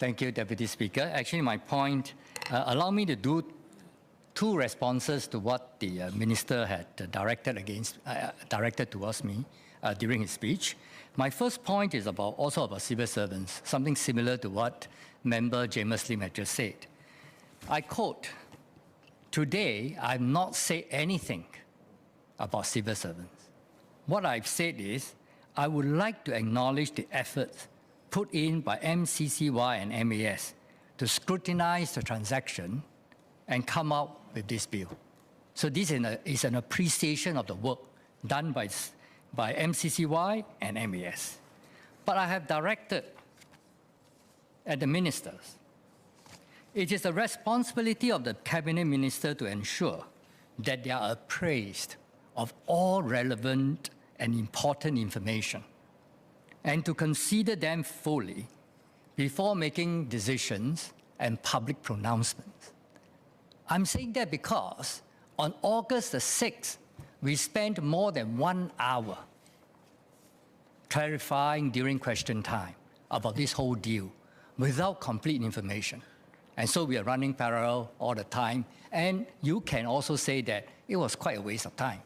Thank you, Deputy Speaker. Actually, my point, allow me to do two responses to what the Minister had directed towards me during his speech. My first point is also about civil servants, something similar to what Member James Lim had just said. I quote, "Today, I've not said anything about civil servants. What I've said is, I would like to acknowledge the efforts put in by MCCY and MAS to scrutinize the transaction and come out with this bill." So this is an appreciation of the work done by MCCY and MAS. But I have directed at the ministers, it is the responsibility of the Cabinet Minister to ensure that they are appraised of all relevant and important information and to consider them fully before making decisions and public pronouncements. I'm saying that because on August the 6th, we spent more than 1 hour clarifying during question time about this whole deal without complete information. And so we are running parallel all the time. And you can also say that it was quite a waste of time.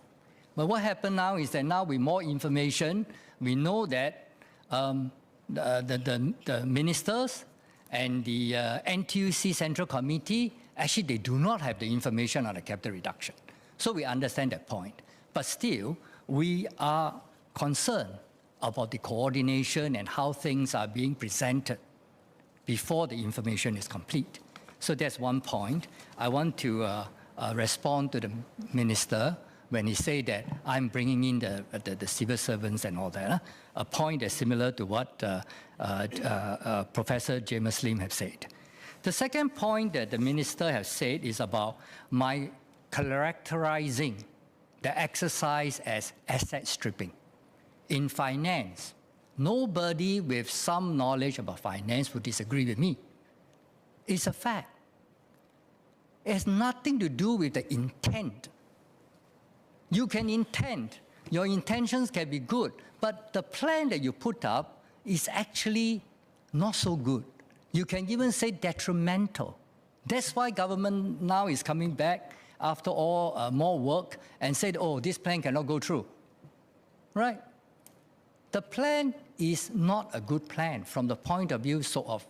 But what happened now is that now with more information, we know that the ministers and the NTUC Central Committee, actually they do not have the information on the capital reduction. So we understand that point. But still, we are concerned about the coordination and how things are being presented before the information is complete. So that's one point. I want to respond to the minister when he said that I'm bringing in the civil servants and all that. A point that's similar to what Professor James Lim has said. The second point that the minister has said is about my characterizing the exercise as asset stripping. In finance, nobody with some knowledge about finance would disagree with me. It's a fact. It has nothing to do with the intent. You can intend, your intentions can be good, but the plan that you put up is actually not so good. You can even say detrimental. That's why government now is coming back after all more work and said, oh, this plan cannot go through. Right? The plan is not a good plan from the point of view sort of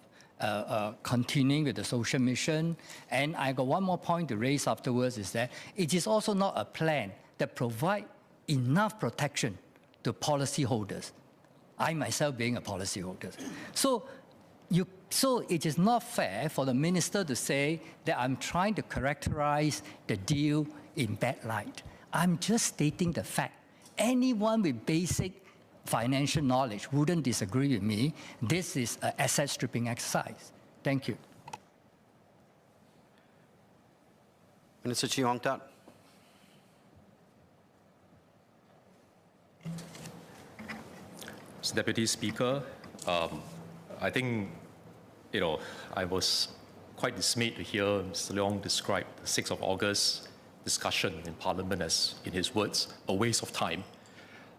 continuing with the social mission. And I got one more point to raise afterwards is that it is also not a plan that provides enough protection to policyholders. I myself being a policyholder. So it is not fair for the minister to say that I'm trying to characterize the deal in bad light. I'm just stating the fact. Anyone with basic financial knowledge wouldn't disagree with me. This is an asset stripping exercise. Thank you. Minister Chee Hong Tat. Mr. Deputy Speaker, I think, I was quite dismayed to hear Mr. Leong describe the 6th of August discussion in Parliament as, in his words, a waste of time.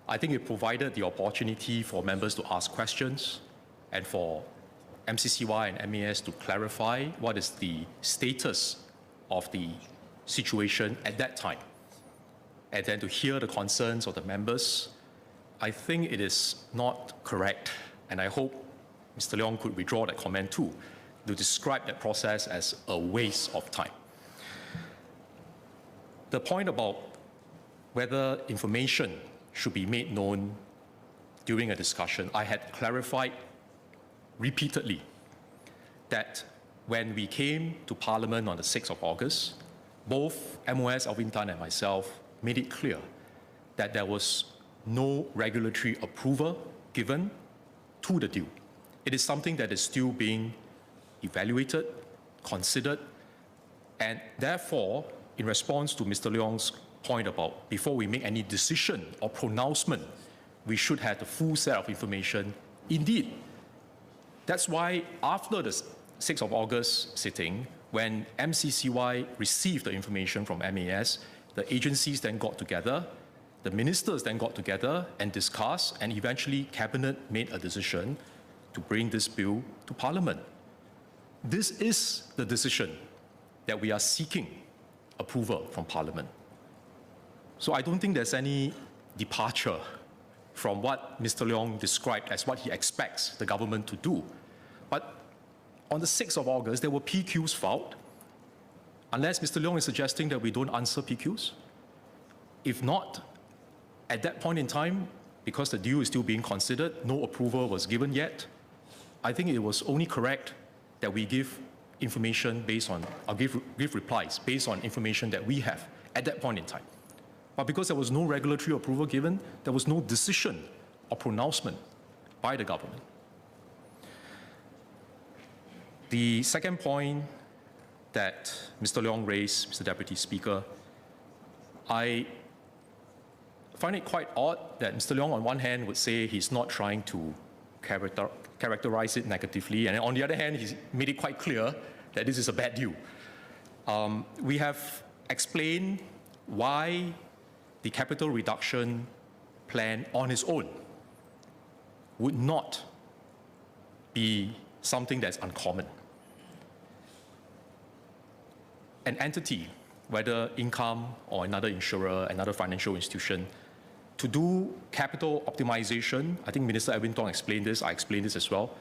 I think it provided the opportunity for members to ask questions and for MCCY and MAS to clarify what is the status of the situation at that time, and then to hear the concerns of the members. I think it is not correct, and I hope Mr. Leong could withdraw that comment too, to describe that process as a waste of time. The point about whether information should be made known during a discussion, I had clarified repeatedly that when we came to Parliament on the 6th of August, both MOS Alvin Tan and myself made it clear that there was no regulatory approval given to the deal. It is something that is still being evaluated, considered, and therefore, in response to Mr. Leong's point about before we make any decision or pronouncement, we should have the full set of information. Indeed, that's why after the 6th of August sitting, when MCCY received the information from MAS, the agencies then got together, the ministers then got together and discussed, and eventually Cabinet made a decision to bring this bill to Parliament. this is the decision that we are seeking approval from Parliament. So I don't think there's any departure from what Mr. Leong described as what he expects the government to do. But on the 6th of August, there were PQs filed. Unless Mr. Leong is suggesting that we don't answer PQs. If not, at that point in time, because the deal is still being considered, no approval was given yet, I think it was only correct that we give information based on, or give replies based on information that we have at that point in time. But because there was no regulatory approval given, there was no decision or pronouncement by the government. The second point that Mr. Leong raised, Mr. Deputy Speaker, I find it quite odd that Mr. Leong on one hand would say he's not trying to characterize it negatively, and on the other hand, he's made it quite clear that this is a bad deal. We have explained why the capital reduction plan on its own would not be something that's uncommon. An entity, whether income or another insurer, another financial institution, to do capital optimization, I think Minister Edwin Tong explained this, I explained this as well,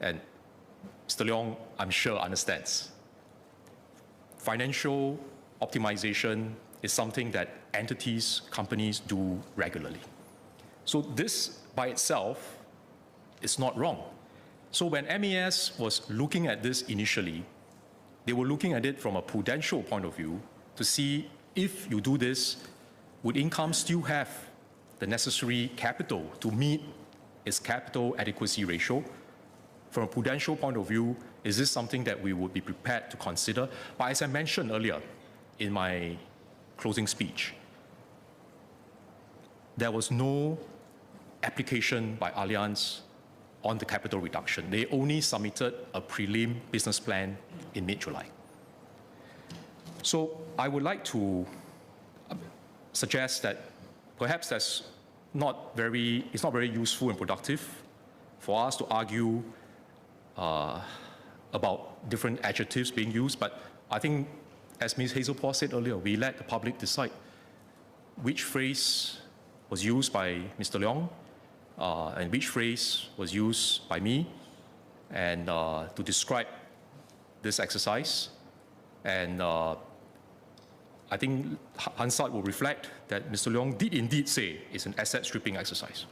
and Mr. Leong, I'm sure, understands. Financial optimization is something that entities, companies do regularly. So this by itself is not wrong. So when MAS was looking at this initially, they were looking at it from a prudential point of view to see if you do this, would income still have the necessary capital to meet its capital adequacy ratio? From a prudential point of view, is this something that we would be prepared to consider? But as I mentioned earlier in my closing speech, there was no application by Allianz on the capital reduction. They only submitted a prelim business plan in mid-July. So I would like to suggest that perhaps it's not very useful and productive for us to argue about different adjectives being used, but I think, as Ms. Hazel Paul said earlier, we let the public decide which phrase was used by Mr. Leong and which phrase was used by me and to describe this exercise. And I think Hansard will reflect that Mr. Leong did indeed say it's an asset stripping exercise.